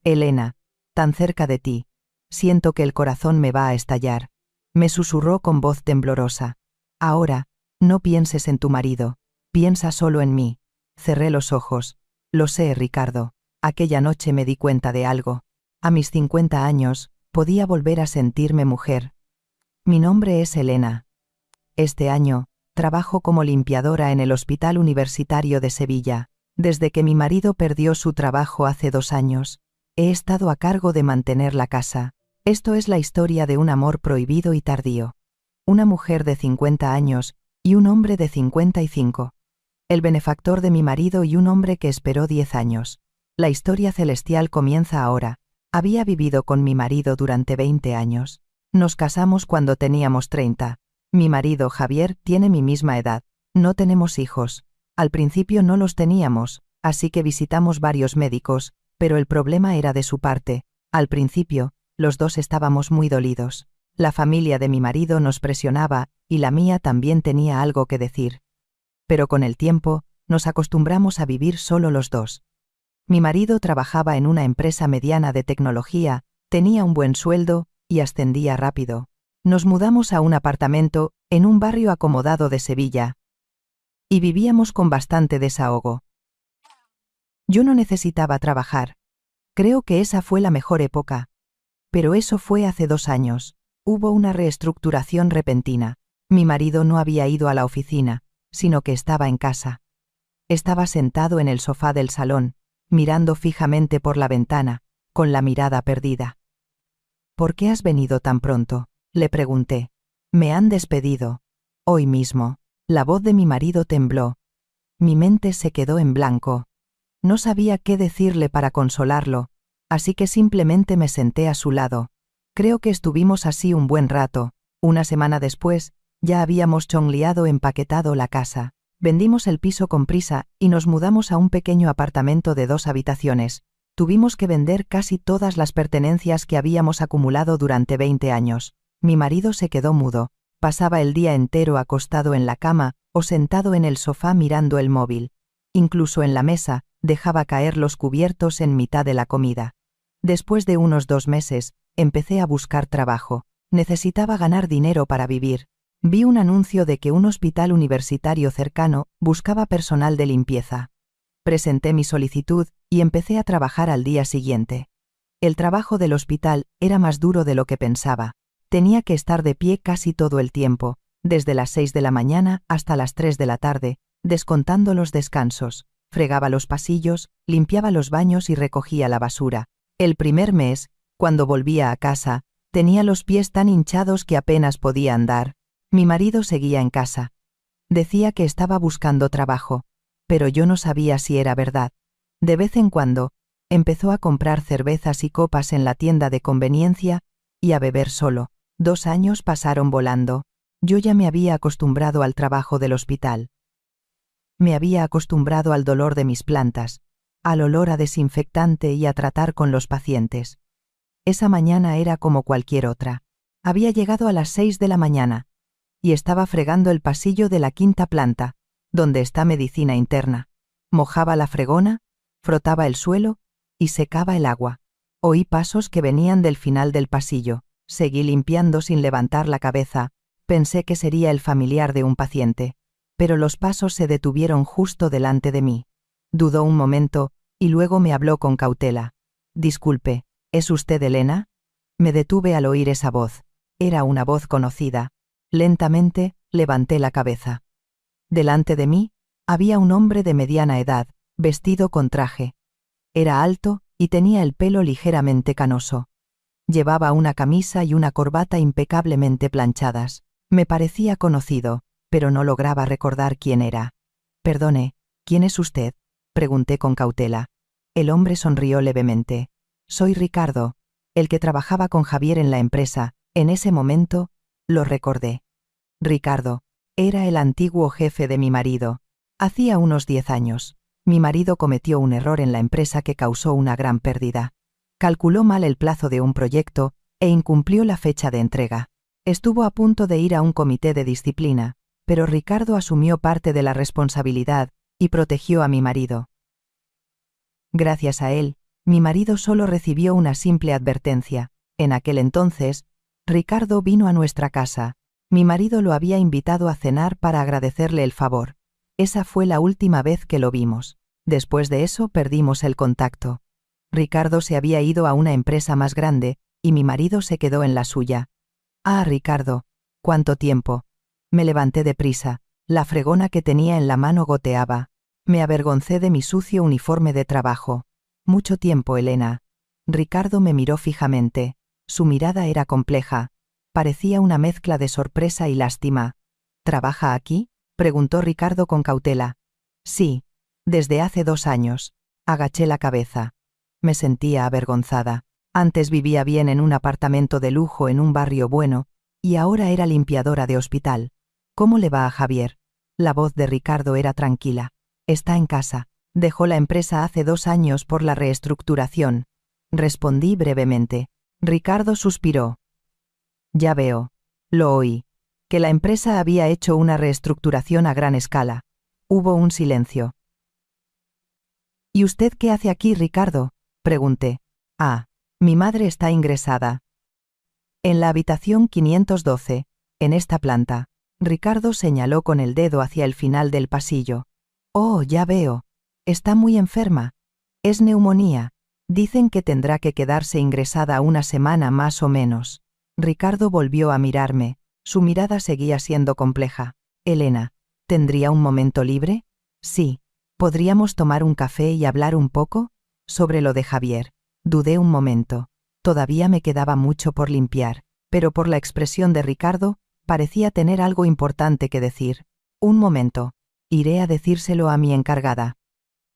Elena, tan cerca de ti. Siento que el corazón me va a estallar. Me susurró con voz temblorosa. Ahora, no pienses en tu marido. Piensa solo en mí. Cerré los ojos. Lo sé, Ricardo. Aquella noche me di cuenta de algo. A mis 50 años, podía volver a sentirme mujer. Mi nombre es Elena. Este año, trabajo como limpiadora en el Hospital Universitario de Sevilla. Desde que mi marido perdió su trabajo hace 2 años, he estado a cargo de mantener la casa. Esto es la historia de un amor prohibido y tardío. Una mujer de 50 años y un hombre de 55. El benefactor de mi marido y un hombre que esperó 10 años. La historia celestial comienza ahora. Había vivido con mi marido durante 20 años. Nos casamos cuando teníamos 30. Mi marido, Javier, tiene mi misma edad. No tenemos hijos. Al principio no los teníamos, así que visitamos varios médicos, pero el problema era de su parte. Al principio, los dos estábamos muy dolidos. La familia de mi marido nos presionaba, y la mía también tenía algo que decir. Pero con el tiempo, nos acostumbramos a vivir solo los dos. Mi marido trabajaba en una empresa mediana de tecnología, tenía un buen sueldo, y ascendía rápido. Nos mudamos a un apartamento, en un barrio acomodado de Sevilla. Y vivíamos con bastante desahogo. Yo no necesitaba trabajar. Creo que esa fue la mejor época. Pero eso fue hace 2 años. Hubo una reestructuración repentina. Mi marido no había ido a la oficina, sino que estaba en casa. Estaba sentado en el sofá del salón, mirando fijamente por la ventana, con la mirada perdida. ¿Por qué has venido tan pronto?, le pregunté. Me han despedido. Hoy mismo. La voz de mi marido tembló. Mi mente se quedó en blanco. No sabía qué decirle para consolarlo, así que simplemente me senté a su lado. Creo que estuvimos así un buen rato. Una semana después, ya habíamos chongliado empaquetado la casa. Vendimos el piso con prisa y nos mudamos a un pequeño apartamento de 2 habitaciones. Tuvimos que vender casi todas las pertenencias que habíamos acumulado durante 20 años. Mi marido se quedó mudo. Pasaba el día entero acostado en la cama o sentado en el sofá mirando el móvil. Incluso en la mesa, dejaba caer los cubiertos en mitad de la comida. Después de unos 2 meses, empecé a buscar trabajo. Necesitaba ganar dinero para vivir. Vi un anuncio de que un hospital universitario cercano buscaba personal de limpieza. Presenté mi solicitud y empecé a trabajar al día siguiente. El trabajo del hospital era más duro de lo que pensaba. Tenía que estar de pie casi todo el tiempo, desde las 6 de la mañana hasta las 3 de la tarde, descontando los descansos. Fregaba los pasillos, limpiaba los baños y recogía la basura. El primer mes, cuando volvía a casa, tenía los pies tan hinchados que apenas podía andar. Mi marido seguía en casa. Decía que estaba buscando trabajo, pero yo no sabía si era verdad. De vez en cuando, empezó a comprar cervezas y copas en la tienda de conveniencia y a beber solo. 2 años pasaron volando. Yo ya me había acostumbrado al trabajo del hospital. Me había acostumbrado al dolor de mis plantas, al olor a desinfectante y a tratar con los pacientes. Esa mañana era como cualquier otra. Había llegado a las 6 de la mañana y estaba fregando el pasillo de la 5ª planta, donde está medicina interna. Mojaba la fregona, frotaba el suelo y secaba el agua. Oí pasos que venían del final del pasillo. Seguí limpiando sin levantar la cabeza. Pensé que sería el familiar de un paciente, pero los pasos se detuvieron justo delante de mí. Dudó un momento y luego me habló con cautela. Disculpe, ¿es usted Elena? Me detuve al oír esa voz. Era una voz conocida. Lentamente, levanté la cabeza. Delante de mí, había un hombre de mediana edad, vestido con traje. Era alto y tenía el pelo ligeramente canoso. Llevaba una camisa y una corbata impecablemente planchadas. Me parecía conocido, pero no lograba recordar quién era. Perdone, ¿quién es usted?, pregunté con cautela. El hombre sonrió levemente. Soy Ricardo, el que trabajaba con Javier en la empresa. En ese momento, lo recordé. Ricardo era el antiguo jefe de mi marido. Hacía unos 10 años. Mi marido cometió un error en la empresa que causó una gran pérdida. Calculó mal el plazo de un proyecto e incumplió la fecha de entrega. Estuvo a punto de ir a un comité de disciplina, pero Ricardo asumió parte de la responsabilidad y protegió a mi marido. Gracias a él, Mi marido solo recibió una simple advertencia. En aquel entonces, Ricardo vino a nuestra casa. Mi marido lo había invitado a cenar para agradecerle el favor. Esa fue la última vez que lo vimos. Después de eso perdimos el contacto. Ricardo se había ido a una empresa más grande, y mi marido se quedó en la suya. Ah, Ricardo, ¿cuánto tiempo? Me levanté deprisa. La fregona que tenía en la mano goteaba. Me avergoncé de mi sucio uniforme de trabajo. Mucho tiempo, Elena. Ricardo me miró fijamente. Su mirada era compleja. Parecía una mezcla de sorpresa y lástima. ¿Trabaja aquí?, preguntó Ricardo con cautela. Sí, desde hace 2 años. Agaché la cabeza. Me sentía avergonzada. Antes vivía bien en un apartamento de lujo en un barrio bueno, y ahora era limpiadora de hospital. ¿Cómo le va a Javier? La voz de Ricardo era tranquila. Está en casa. Dejó la empresa hace 2 años por la reestructuración. Respondí brevemente. Ricardo suspiró. Ya veo. Lo oí. Que la empresa había hecho una reestructuración a gran escala. Hubo un silencio. ¿Y usted qué hace aquí, Ricardo?, pregunté. Ah, mi madre está ingresada. En la habitación 512, en esta planta. Ricardo señaló con el dedo hacia el final del pasillo. Oh, ya veo. Está muy enferma. Es neumonía. Dicen que tendrá que quedarse ingresada 1 semana más o menos. Ricardo volvió a mirarme. Su mirada seguía siendo compleja. Elena, ¿tendría un momento libre? Sí. ¿Podríamos tomar un café y hablar un poco? Sobre lo de Javier. Dudé un momento. Todavía me quedaba mucho por limpiar, pero por la expresión de Ricardo, parecía tener algo importante que decir. Un momento. Iré a decírselo a mi encargada.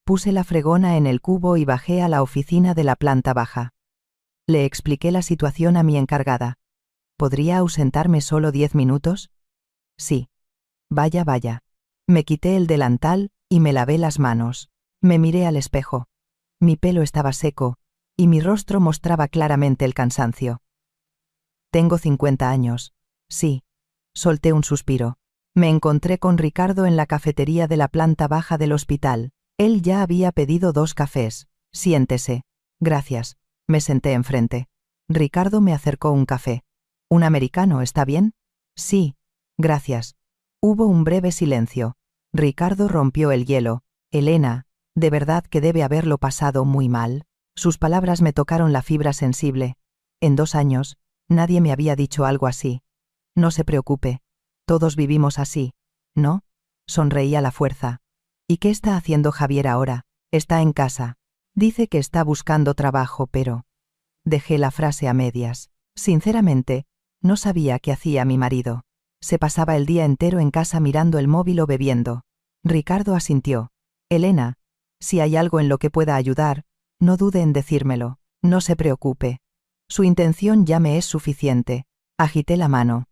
Puse la fregona en el cubo y bajé a la oficina de la planta baja. Le expliqué la situación a mi encargada. ¿Podría ausentarme solo 10 minutos? Sí. Vaya, vaya. Me quité el delantal y me lavé las manos. Me miré al espejo. Mi pelo estaba seco, y mi rostro mostraba claramente el cansancio. Tengo 50 años. Sí. Solté un suspiro. Me encontré con Ricardo en la cafetería de la planta baja del hospital. Él ya había pedido 2 cafés. Siéntese. Gracias. Me senté enfrente. Ricardo me acercó un café. ¿Un americano, está bien? Sí. Gracias. Hubo un breve silencio. Ricardo rompió el hielo. Elena, de verdad que debe haberlo pasado muy mal. Sus palabras me tocaron la fibra sensible. En 2 años, nadie me había dicho algo así. No se preocupe. Todos vivimos así, ¿no? Sonreí a la fuerza. ¿Y qué está haciendo Javier ahora? Está en casa. Dice que está buscando trabajo, pero... Dejé la frase a medias. Sinceramente, no sabía qué hacía mi marido. Se pasaba el día entero en casa mirando el móvil o bebiendo. Ricardo asintió. Elena, si hay algo en lo que pueda ayudar, no dude en decírmelo. No se preocupe. Su intención ya me es suficiente. Agité la mano.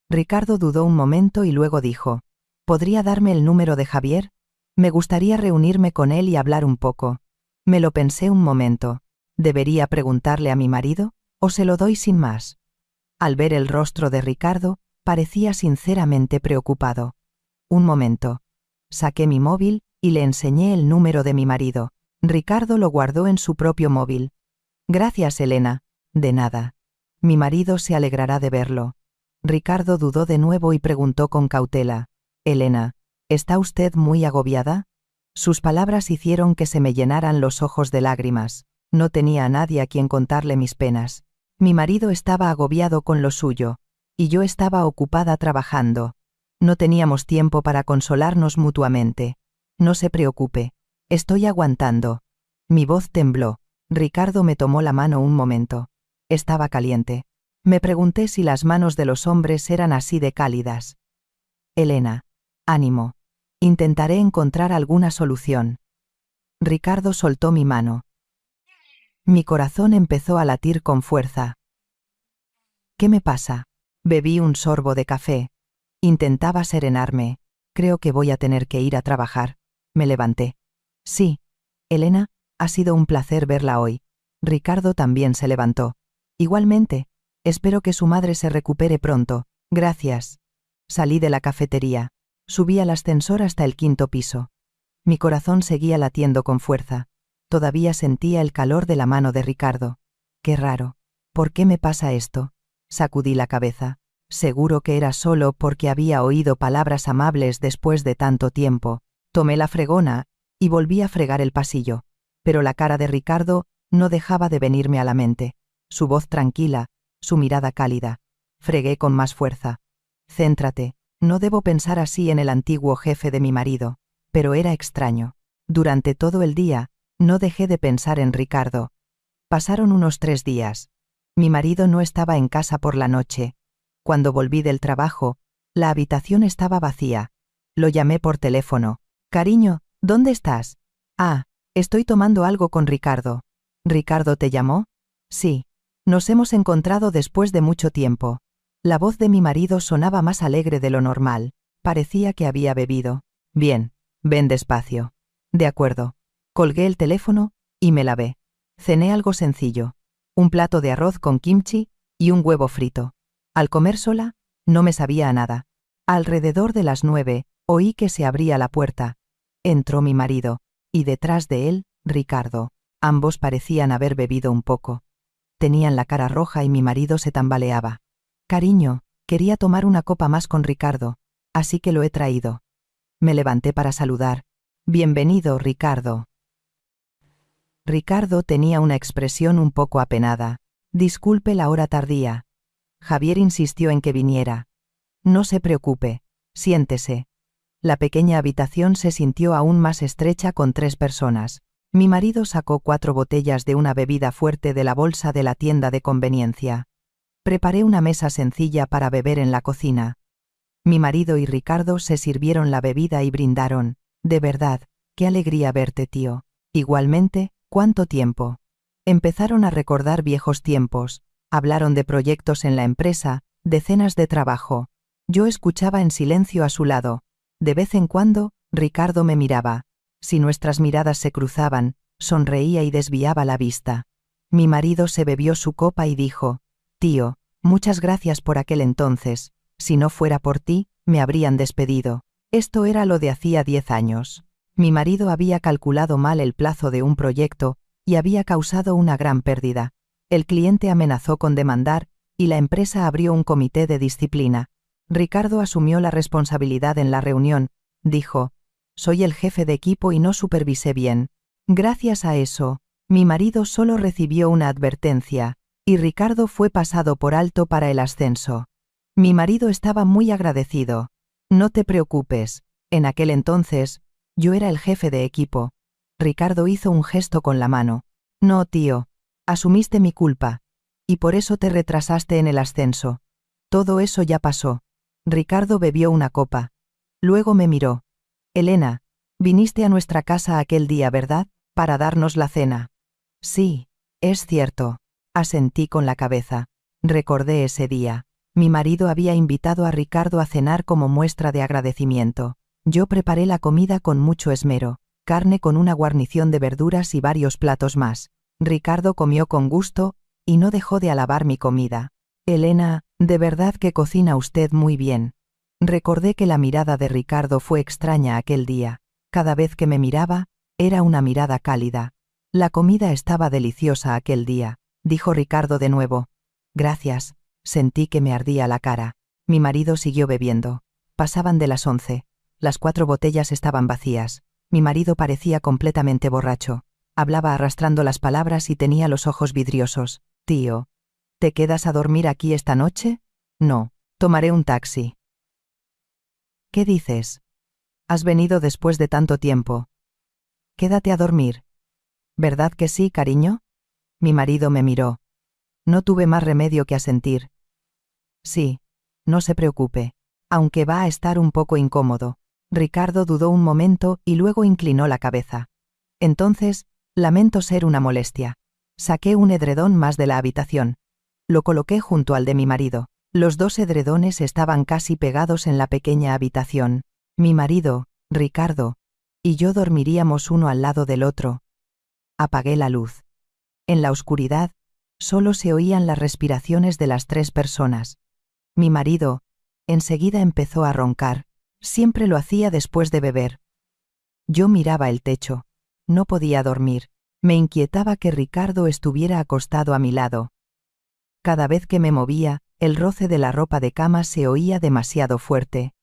Ricardo dudó un momento y luego dijo. ¿Podría darme el número de Javier? Me gustaría reunirme con él y hablar un poco. Me lo pensé un momento. ¿Debería preguntarle a mi marido, o se lo doy sin más? Al ver el rostro de Ricardo, parecía sinceramente preocupado. Un momento. Saqué mi móvil y le enseñé el número de mi marido. Ricardo lo guardó en su propio móvil. Gracias, Elena. De nada. Mi marido se alegrará de verlo. Ricardo dudó de nuevo y preguntó con cautela. Elena, ¿está usted muy agobiada? Sus palabras hicieron que se me llenaran los ojos de lágrimas. No tenía a nadie a quien contarle mis penas. Mi marido estaba agobiado con lo suyo, y yo estaba ocupada trabajando. No teníamos tiempo para consolarnos mutuamente. No se preocupe. Estoy aguantando. Mi voz tembló. Ricardo me tomó la mano un momento. Estaba caliente. Me pregunté si las manos de los hombres eran así de cálidas. Elena, ánimo. Intentaré encontrar alguna solución. Ricardo soltó mi mano. Mi corazón empezó a latir con fuerza. ¿Qué me pasa? Bebí un sorbo de café. Intentaba serenarme. Creo que voy a tener que ir a trabajar. Me levanté. Sí. Elena, ha sido un placer verla hoy. Ricardo también se levantó. Igualmente. Espero que su madre se recupere pronto. Gracias. Salí de la cafetería. Subí al ascensor hasta el 5.º piso. Mi corazón seguía latiendo con fuerza. Todavía sentía el calor de la mano de Ricardo. Qué raro. ¿Por qué me pasa esto? Sacudí la cabeza. Seguro que era solo porque había oído palabras amables después de tanto tiempo. Tomé la fregona y volví a fregar el pasillo. Pero la cara de Ricardo no dejaba de venirme a la mente. Su voz tranquila, su mirada cálida. Fregué con más fuerza. Céntrate. No debo pensar así en el antiguo jefe de mi marido. Pero era extraño. Durante todo el día, no dejé de pensar en Ricardo. Pasaron unos 3 días. Mi marido no estaba en casa por la noche. Cuando volví del trabajo, la habitación estaba vacía. Lo llamé por teléfono. Cariño, ¿dónde estás? Ah, estoy tomando algo con Ricardo. ¿Ricardo te llamó? Sí. Nos hemos encontrado después de mucho tiempo. La voz de mi marido sonaba más alegre de lo normal. Parecía que había bebido. Bien, ven despacio. De acuerdo. Colgué el teléfono y me lavé. Cené algo sencillo. Un plato de arroz con kimchi y un huevo frito. Al comer sola, no me sabía a nada. Alrededor de las 9, oí que se abría la puerta. Entró mi marido, y detrás de él, Ricardo. Ambos parecían haber bebido un poco. Tenían la cara roja y mi marido se tambaleaba. Cariño, quería tomar una copa más con Ricardo, así que lo he traído. Me levanté para saludar. Bienvenido, Ricardo. Ricardo tenía una expresión un poco apenada. Disculpe la hora tardía. Javier insistió en que viniera. No se preocupe, siéntese. La pequeña habitación se sintió aún más estrecha con 3 personas. Mi marido sacó 4 botellas de una bebida fuerte de la bolsa de la tienda de conveniencia. Preparé una mesa sencilla para beber en la cocina. Mi marido y Ricardo se sirvieron la bebida y brindaron. De verdad, qué alegría verte, tío. Igualmente, ¿cuánto tiempo? Empezaron a recordar viejos tiempos. Hablaron de proyectos en la empresa, de cenas de trabajo. Yo escuchaba en silencio a su lado. De vez en cuando, Ricardo me miraba. Si nuestras miradas se cruzaban, sonreía y desviaba la vista. Mi marido se bebió su copa y dijo: Tío, muchas gracias por aquel entonces. Si no fuera por ti, me habrían despedido. Esto era lo de hacía 10 años. Mi marido había calculado mal el plazo de un proyecto y había causado una gran pérdida. El cliente amenazó con demandar y la empresa abrió un comité de disciplina. Ricardo asumió la responsabilidad en la reunión. Dijo: soy el jefe de equipo y no supervisé bien. Gracias a eso, mi marido solo recibió una advertencia, y Ricardo fue pasado por alto para el ascenso. Mi marido estaba muy agradecido. No te preocupes, en aquel entonces, yo era el jefe de equipo. Ricardo hizo un gesto con la mano. No, tío, asumiste mi culpa, y por eso te retrasaste en el ascenso. Todo eso ya pasó. Ricardo bebió una copa. Luego me miró. Elena, viniste a nuestra casa aquel día, ¿verdad? Para darnos la cena. Sí, es cierto. Asentí con la cabeza. Recordé ese día. Mi marido había invitado a Ricardo a cenar como muestra de agradecimiento. Yo preparé la comida con mucho esmero, carne con una guarnición de verduras y varios platos más. Ricardo comió con gusto, y no dejó de alabar mi comida. Elena, de verdad que cocina usted muy bien. Recordé que la mirada de Ricardo fue extraña aquel día. Cada vez que me miraba, era una mirada cálida. La comida estaba deliciosa aquel día, dijo Ricardo de nuevo. Gracias. Sentí que me ardía la cara. Mi marido siguió bebiendo. Pasaban de las 11. Las 4 botellas estaban vacías. Mi marido parecía completamente borracho. Hablaba arrastrando las palabras y tenía los ojos vidriosos. Tío, ¿te quedas a dormir aquí esta noche? No, tomaré un taxi. ¿Qué dices? Has venido después de tanto tiempo. Quédate a dormir. ¿Verdad que sí, cariño? Mi marido me miró. No tuve más remedio que asentir. Sí, no se preocupe, aunque va a estar un poco incómodo. Ricardo dudó un momento y luego inclinó la cabeza. Entonces, lamento ser una molestia. Saqué un edredón más de la habitación. Lo coloqué junto al de mi marido. Los 2 edredones estaban casi pegados en la pequeña habitación. Mi marido, Ricardo, y yo dormiríamos uno al lado del otro. Apagué la luz. En la oscuridad, solo se oían las respiraciones de las 3 personas. Mi marido, enseguida empezó a roncar. Siempre lo hacía después de beber. Yo miraba el techo. No podía dormir. Me inquietaba que Ricardo estuviera acostado a mi lado. Cada vez que me movía, el roce de la ropa de cama se oía demasiado fuerte.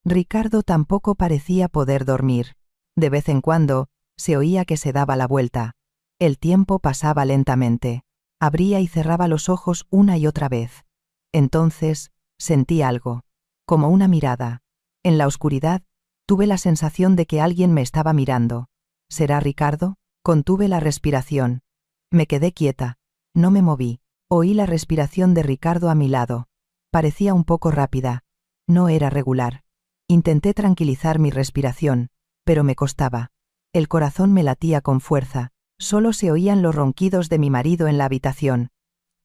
Ricardo tampoco parecía poder dormir. De vez en cuando, se oía que se daba la vuelta. El tiempo pasaba lentamente. Abría y cerraba los ojos una y otra vez. Entonces, sentí algo. Como una mirada. En la oscuridad, tuve la sensación de que alguien me estaba mirando. ¿Será Ricardo? Contuve la respiración. Me quedé quieta. No me moví. Oí la respiración de Ricardo a mi lado. Parecía un poco rápida. No era regular. Intenté tranquilizar mi respiración, pero me costaba. El corazón me latía con fuerza. Solo se oían los ronquidos de mi marido en la habitación.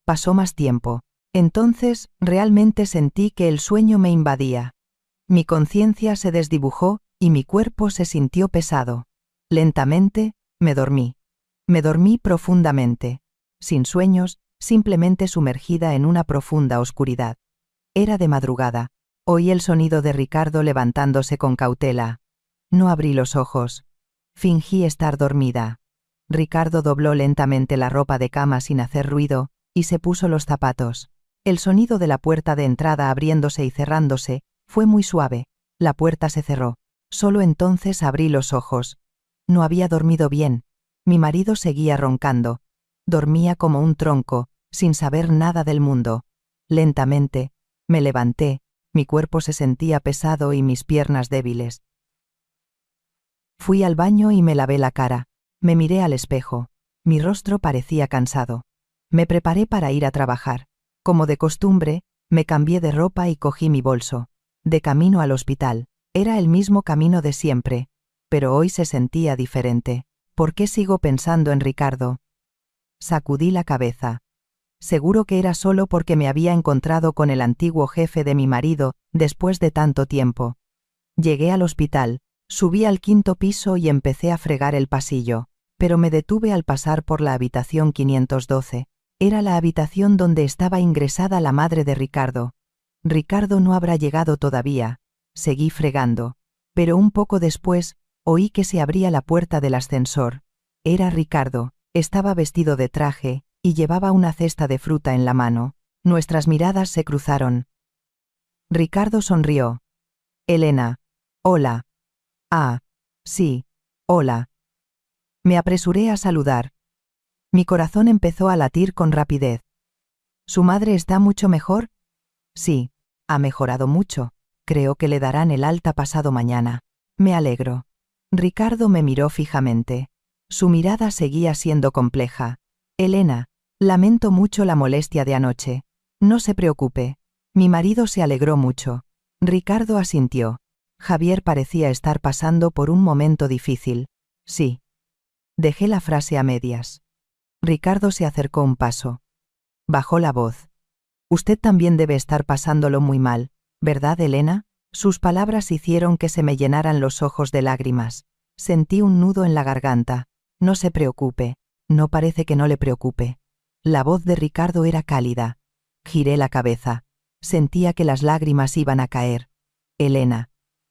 Pasó más tiempo. Entonces, realmente sentí que el sueño me invadía. Mi conciencia se desdibujó y mi cuerpo se sintió pesado. Lentamente, me dormí. Me dormí profundamente. Sin sueños, simplemente sumergida en una profunda oscuridad. Era de madrugada. Oí el sonido de Ricardo levantándose con cautela. No abrí los ojos. Fingí estar dormida. Ricardo dobló lentamente la ropa de cama sin hacer ruido, y se puso los zapatos. El sonido de la puerta de entrada abriéndose y cerrándose fue muy suave. La puerta se cerró. Solo entonces abrí los ojos. No había dormido bien. Mi marido seguía roncando. Dormía como un tronco, sin saber nada del mundo. Lentamente, me levanté. Mi cuerpo se sentía pesado y mis piernas débiles. Fui al baño y me lavé la cara. Me miré al espejo. Mi rostro parecía cansado. Me preparé para ir a trabajar. Como de costumbre, me cambié de ropa y cogí mi bolso. De camino al hospital. Era el mismo camino de siempre, pero hoy se sentía diferente. ¿Por qué sigo pensando en Ricardo? Sacudí la cabeza. Seguro que era solo porque me había encontrado con el antiguo jefe de mi marido después de tanto tiempo. Llegué al hospital, subí al 5.º piso y empecé a fregar el pasillo, pero me detuve al pasar por la habitación 512. Era la habitación donde estaba ingresada la madre de Ricardo. Ricardo no habrá llegado todavía. Seguí fregando, pero un poco después, oí que se abría la puerta del ascensor. Era Ricardo, estaba vestido de traje, y llevaba una cesta de fruta en la mano. Nuestras miradas se cruzaron. Ricardo sonrió. Elena. Hola. Ah. Sí. Hola. Me apresuré a saludar. Mi corazón empezó a latir con rapidez. ¿Su madre está mucho mejor? Sí. Ha mejorado mucho. Creo que le darán el alta pasado mañana. Me alegro. Ricardo me miró fijamente. Su mirada seguía siendo compleja. Elena, lamento mucho la molestia de anoche. No se preocupe. Mi marido se alegró mucho. Ricardo asintió. Javier parecía estar pasando por un momento difícil. Sí. Dejé la frase a medias. Ricardo se acercó un paso. Bajó la voz. Usted también debe estar pasándolo muy mal, ¿verdad, Elena? Sus palabras hicieron que se me llenaran los ojos de lágrimas. Sentí un nudo en la garganta. No se preocupe. No parece que no le preocupe. La voz de Ricardo era cálida. Giré la cabeza. Sentía que las lágrimas iban a caer. Elena.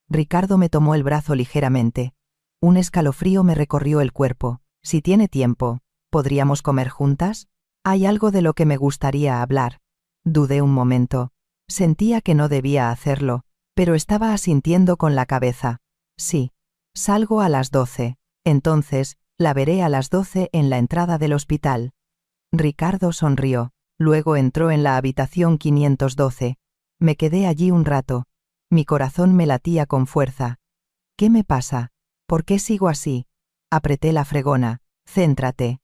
Ricardo me tomó el brazo ligeramente. Un escalofrío me recorrió el cuerpo. Si tiene tiempo, ¿podríamos comer juntas? Hay algo de lo que me gustaría hablar. Dudé un momento. Sentía que no debía hacerlo, pero estaba asintiendo con la cabeza. Sí. Salgo a las 12. Entonces, la veré a las 12 en la entrada del hospital. Ricardo sonrió. Luego entró en la habitación 512. Me quedé allí un rato. Mi corazón me latía con fuerza. ¿Qué me pasa? ¿Por qué sigo así? Apreté la fregona. Céntrate.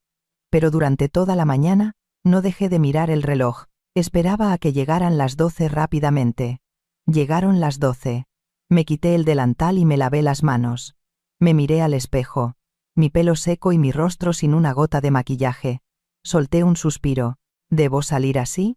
Pero durante toda la mañana, no dejé de mirar el reloj. Esperaba a que llegaran las 12 rápidamente. Llegaron las 12. Me quité el delantal y me lavé las manos. Me miré al espejo. Mi pelo seco y mi rostro sin una gota de maquillaje. Solté un suspiro. ¿Debo salir así?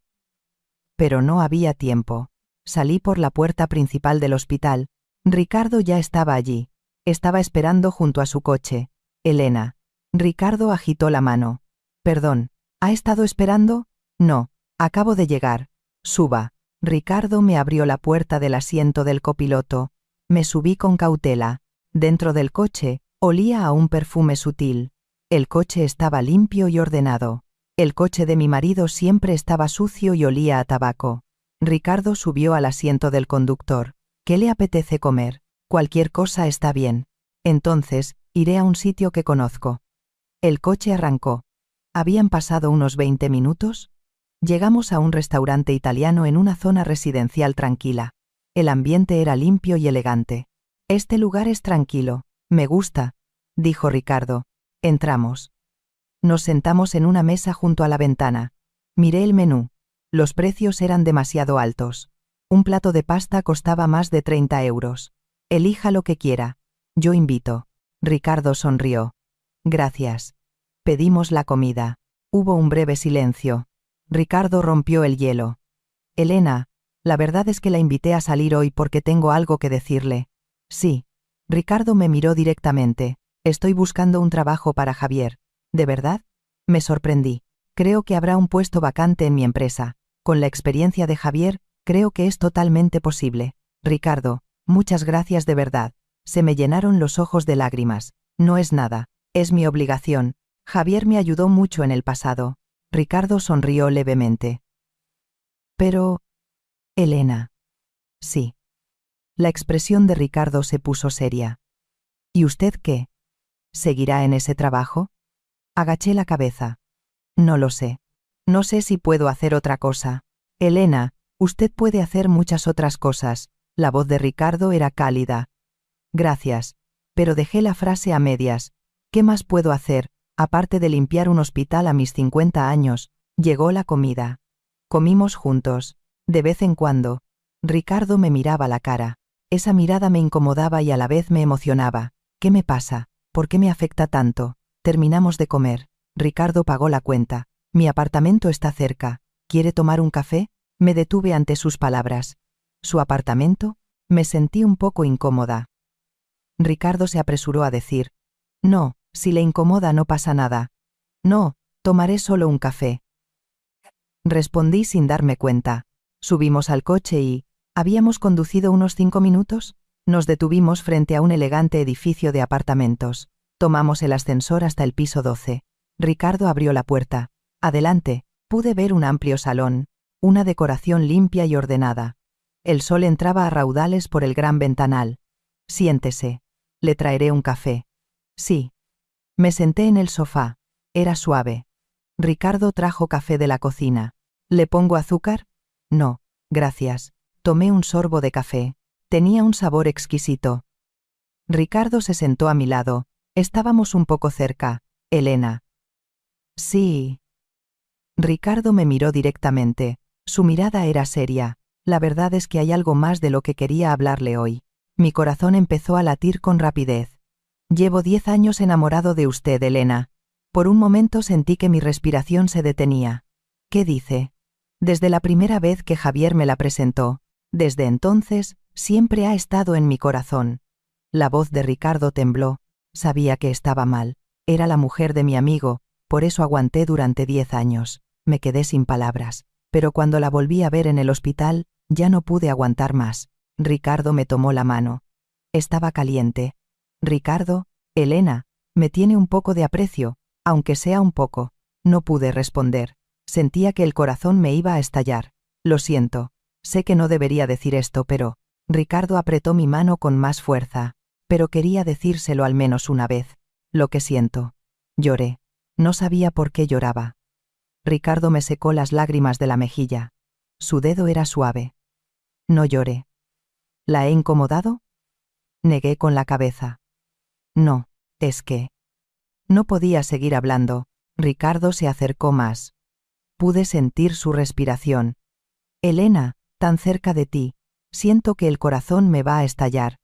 Pero no había tiempo. Salí por la puerta principal del hospital. Ricardo ya estaba allí. Estaba esperando junto a su coche. Elena. Ricardo agitó la mano. Perdón. ¿Ha estado esperando? No. Acabo de llegar. Suba. Ricardo me abrió la puerta del asiento del copiloto. Me subí con cautela. Dentro del coche, olía a un perfume sutil. El coche estaba limpio y ordenado. El coche de mi marido siempre estaba sucio y olía a tabaco. Ricardo subió al asiento del conductor. ¿Qué le apetece comer? Cualquier cosa está bien. Entonces, iré a un sitio que conozco. El coche arrancó. ¿Habían pasado unos 20 minutos? Llegamos a un restaurante italiano en una zona residencial tranquila. El ambiente era limpio y elegante. Este lugar es tranquilo. Me gusta, dijo Ricardo. Entramos. Nos sentamos en una mesa junto a la ventana. Miré el menú. Los precios eran demasiado altos. Un plato de pasta costaba más de 30 euros. Elija lo que quiera. Yo invito. Ricardo sonrió. Gracias. Pedimos la comida. Hubo un breve silencio. Ricardo rompió el hielo. Elena, la verdad es que la invité a salir hoy porque tengo algo que decirle. Sí. Ricardo me miró directamente. Estoy buscando un trabajo para Javier. ¿De verdad? Me sorprendí. Creo que habrá un puesto vacante en mi empresa. Con la experiencia de Javier, creo que es totalmente posible. Ricardo, muchas gracias de verdad. Se me llenaron los ojos de lágrimas. No es nada. Es mi obligación. Javier me ayudó mucho en el pasado. Ricardo sonrió levemente. Pero... Elena. Sí. La expresión de Ricardo se puso seria. ¿Y usted qué? ¿Seguirá en ese trabajo? Agaché la cabeza. No lo sé. No sé si puedo hacer otra cosa. Elena, usted puede hacer muchas otras cosas. La voz de Ricardo era cálida. Gracias. Pero dejé la frase a medias. ¿Qué más puedo hacer, aparte de limpiar un hospital a mis 50 años? Llegó la comida. Comimos juntos. De vez en cuando. Ricardo me miraba la cara. Esa mirada me incomodaba y a la vez me emocionaba. ¿Qué me pasa? ¿Por qué me afecta tanto? Terminamos de comer. Ricardo pagó la cuenta. Mi apartamento está cerca. ¿Quiere tomar un café? Me detuve ante sus palabras. ¿Su apartamento? Me sentí un poco incómoda. Ricardo se apresuró a decir. No, si le incomoda no pasa nada. No, tomaré solo un café. Respondí sin darme cuenta. Subimos al coche y... ¿Habíamos conducido unos 5 minutos? Nos detuvimos frente a un elegante edificio de apartamentos. Tomamos el ascensor hasta el piso 12. Ricardo abrió la puerta. Adelante. Pude ver un amplio salón. Una decoración limpia y ordenada. El sol entraba a raudales por el gran ventanal. Siéntese. Le traeré un café. Sí. Me senté en el sofá. Era suave. Ricardo trajo café de la cocina. ¿Le pongo azúcar? No, gracias. Tomé un sorbo de café. Tenía un sabor exquisito. Ricardo se sentó a mi lado. Estábamos un poco cerca. Elena. Sí. Ricardo me miró directamente. Su mirada era seria. La verdad es que hay algo más de lo que quería hablarle hoy. Mi corazón empezó a latir con rapidez. Llevo 10 años enamorado de usted, Elena. Por un momento sentí que mi respiración se detenía. ¿Qué dice? Desde la primera vez que Javier me la presentó. Desde entonces, siempre ha estado en mi corazón. La voz de Ricardo tembló. Sabía que estaba mal. Era la mujer de mi amigo, por eso aguanté durante 10 años. Me quedé sin palabras. Pero cuando la volví a ver en el hospital, ya no pude aguantar más. Ricardo me tomó la mano. Estaba caliente. Ricardo, Elena, me tiene un poco de aprecio, aunque sea un poco. No pude responder. Sentía que el corazón me iba a estallar. Lo siento. Sé que no debería decir esto, pero... Ricardo apretó mi mano con más fuerza. Pero quería decírselo al menos una vez. Lo que siento. Lloré. No sabía por qué lloraba. Ricardo me secó las lágrimas de la mejilla. Su dedo era suave. No lloré. ¿La he incomodado? Negué con la cabeza. No, es que... No podía seguir hablando. Ricardo se acercó más. Pude sentir su respiración. Elena, tan cerca de ti. Siento que el corazón me va a estallar.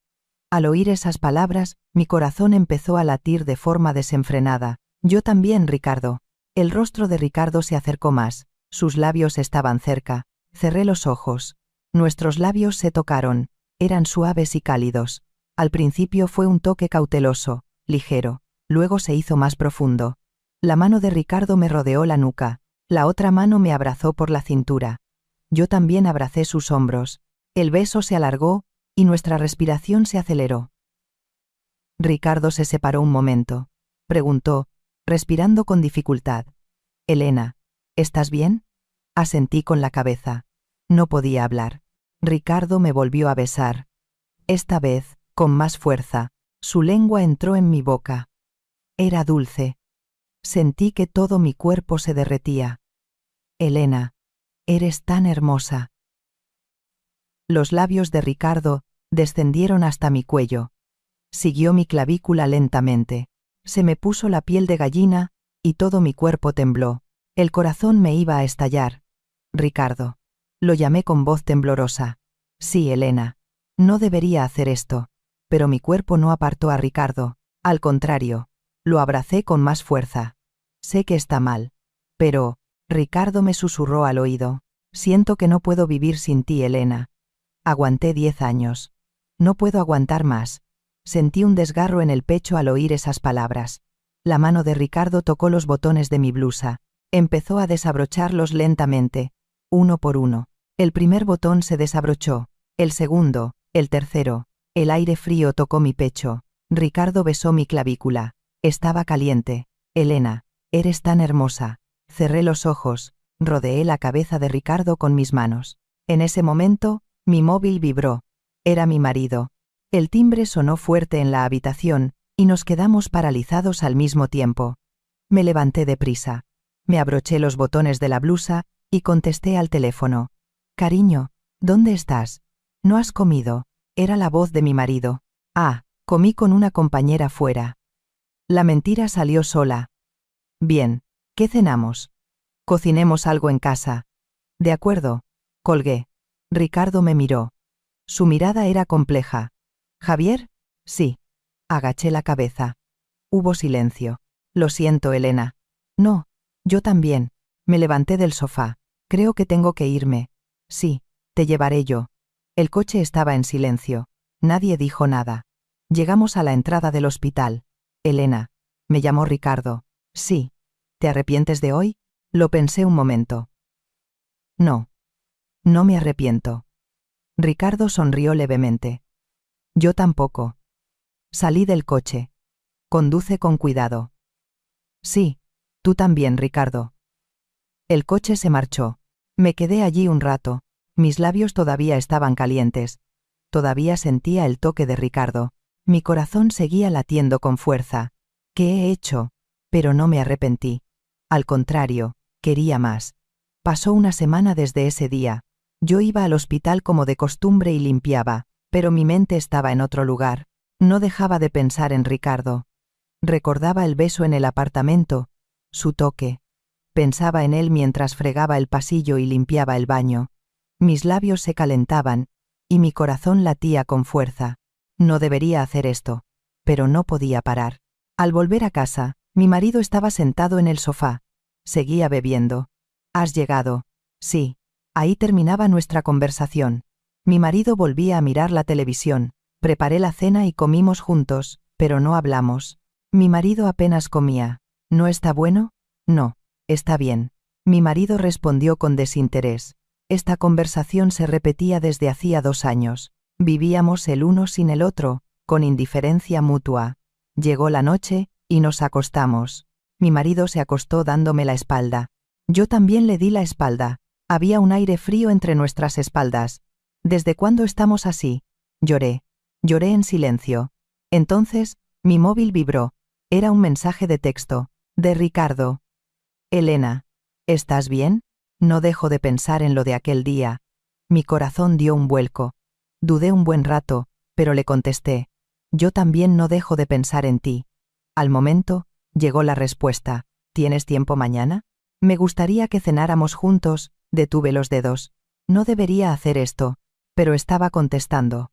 Al oír esas palabras, mi corazón empezó a latir de forma desenfrenada. Yo también, Ricardo. El rostro de Ricardo se acercó más. Sus labios estaban cerca. Cerré los ojos. Nuestros labios se tocaron. Eran suaves y cálidos. Al principio fue un toque cauteloso, ligero. Luego se hizo más profundo. La mano de Ricardo me rodeó la nuca. La otra mano me abrazó por la cintura. Yo también abracé sus hombros. El beso se alargó, y nuestra respiración se aceleró. Ricardo se separó un momento. Preguntó, respirando con dificultad. Elena, ¿estás bien? Asentí con la cabeza. No podía hablar. Ricardo me volvió a besar. Esta vez, con más fuerza. Su lengua entró en mi boca. Era dulce. Sentí que todo mi cuerpo se derretía. Elena, eres tan hermosa. Los labios de Ricardo descendieron hasta mi cuello. Siguió mi clavícula lentamente. Se me puso la piel de gallina, y todo mi cuerpo tembló. El corazón me iba a estallar. Ricardo. Lo llamé con voz temblorosa. Sí, Elena. No debería hacer esto. Pero mi cuerpo no apartó a Ricardo. Al contrario. Lo abracé con más fuerza. Sé que está mal. Pero, Ricardo me susurró al oído. Siento que no puedo vivir sin ti, Elena. Aguanté 10 años. No puedo aguantar más. Sentí un desgarro en el pecho al oír esas palabras. La mano de Ricardo tocó los botones de mi blusa. Empezó a desabrocharlos lentamente, uno por uno. El primer botón se desabrochó, el segundo, el tercero. El aire frío tocó mi pecho. Ricardo besó mi clavícula. Estaba caliente. Elena, eres tan hermosa. Cerré los ojos, rodeé la cabeza de Ricardo con mis manos. En ese momento, mi móvil vibró. Era mi marido. El timbre sonó fuerte en la habitación, y nos quedamos paralizados al mismo tiempo. Me levanté deprisa. Me abroché los botones de la blusa, y contesté al teléfono. Cariño, ¿dónde estás? ¿No has comido? Era la voz de mi marido. Ah, comí con una compañera fuera. La mentira salió sola. Bien, ¿qué cenamos? Cocinemos algo en casa. De acuerdo. Colgué. Ricardo me miró. Su mirada era compleja. ¿Javier? Sí. Agaché la cabeza. Hubo silencio. Lo siento, Elena. No, yo también. Me levanté del sofá. Creo que tengo que irme. Sí, te llevaré yo. El coche estaba en silencio. Nadie dijo nada. Llegamos a la entrada del hospital. Elena. Me llamó Ricardo. Sí. ¿Te arrepientes de hoy? Lo pensé un momento. No. No me arrepiento. Ricardo sonrió levemente. Yo tampoco. Salí del coche. Conduce con cuidado. Sí, tú también, Ricardo. El coche se marchó. Me quedé allí un rato. Mis labios todavía estaban calientes. Todavía sentía el toque de Ricardo. Mi corazón seguía latiendo con fuerza. ¿Qué he hecho? Pero no me arrepentí. Al contrario, quería más. Pasó una semana desde ese día. Yo iba al hospital como de costumbre y limpiaba, pero mi mente estaba en otro lugar. No dejaba de pensar en Ricardo. Recordaba el beso en el apartamento, su toque. Pensaba en él mientras fregaba el pasillo y limpiaba el baño. Mis labios se calentaban, y mi corazón latía con fuerza. No debería hacer esto, pero no podía parar. Al volver a casa, mi marido estaba sentado en el sofá. Seguía bebiendo. ¿Has llegado? Sí. Ahí terminaba nuestra conversación. Mi marido volvía a mirar la televisión. Preparé la cena y comimos juntos, pero no hablamos. Mi marido apenas comía. ¿No está bueno? No. Está bien. Mi marido respondió con desinterés. Esta conversación se repetía desde hacía 2 años. Vivíamos el uno sin el otro, con indiferencia mutua. Llegó la noche, y nos acostamos. Mi marido se acostó dándome la espalda. Yo también le di la espalda. Había un aire frío entre nuestras espaldas. ¿Desde cuándo estamos así? Lloré. Lloré en silencio. Entonces, mi móvil vibró. Era un mensaje de texto. De Ricardo. Elena, ¿estás bien? No dejo de pensar en lo de aquel día. Mi corazón dio un vuelco. Dudé un buen rato, pero le contesté. Yo también no dejo de pensar en ti. Al momento, llegó la respuesta. ¿Tienes tiempo mañana? Me gustaría que cenáramos juntos. Detuve los dedos. No debería hacer esto, pero estaba contestando.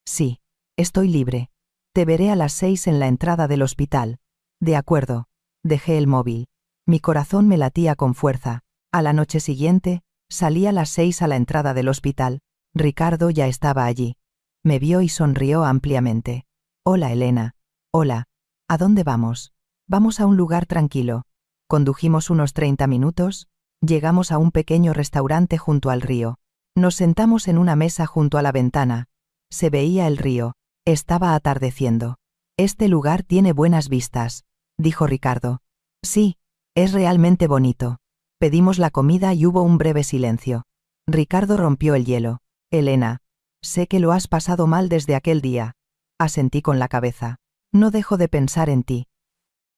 Sí, estoy libre. Te veré a las 6 en la entrada del hospital. De acuerdo. Dejé el móvil. Mi corazón me latía con fuerza. A la noche siguiente, salí a las 6 a la entrada del hospital. Ricardo ya estaba allí. Me vio y sonrió ampliamente. Hola, Elena. Hola. ¿A dónde vamos? Vamos a un lugar tranquilo. Condujimos unos 30 minutos. Llegamos a un pequeño restaurante junto al río. Nos sentamos en una mesa junto a la ventana. Se veía el río. Estaba atardeciendo. Este lugar tiene buenas vistas, dijo Ricardo. Sí, es realmente bonito. Pedimos la comida y hubo un breve silencio. Ricardo rompió el hielo. Elena, sé que lo has pasado mal desde aquel día. Asentí con la cabeza. No dejo de pensar en ti.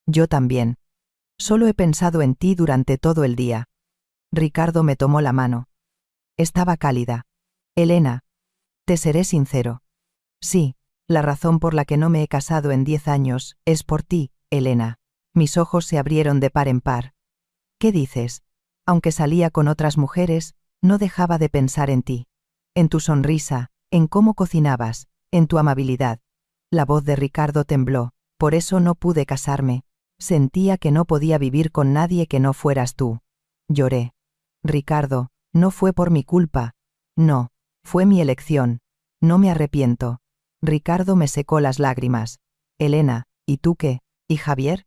Yo también. Solo he pensado en ti durante todo el día. Ricardo me tomó la mano. Estaba cálida. Elena, te seré sincero. Sí, la razón por la que no me he casado en 10 años es por ti, Elena. Mis ojos se abrieron de par en par. ¿Qué dices? Aunque salía con otras mujeres, no dejaba de pensar en ti. En tu sonrisa, en cómo cocinabas, en tu amabilidad. La voz de Ricardo tembló. Por eso no pude casarme. Sentía que no podía vivir con nadie que no fueras tú. Lloré. Ricardo, no fue por mi culpa. No, fue mi elección. No me arrepiento. Ricardo me secó las lágrimas. Elena, ¿y tú qué? ¿Y Javier?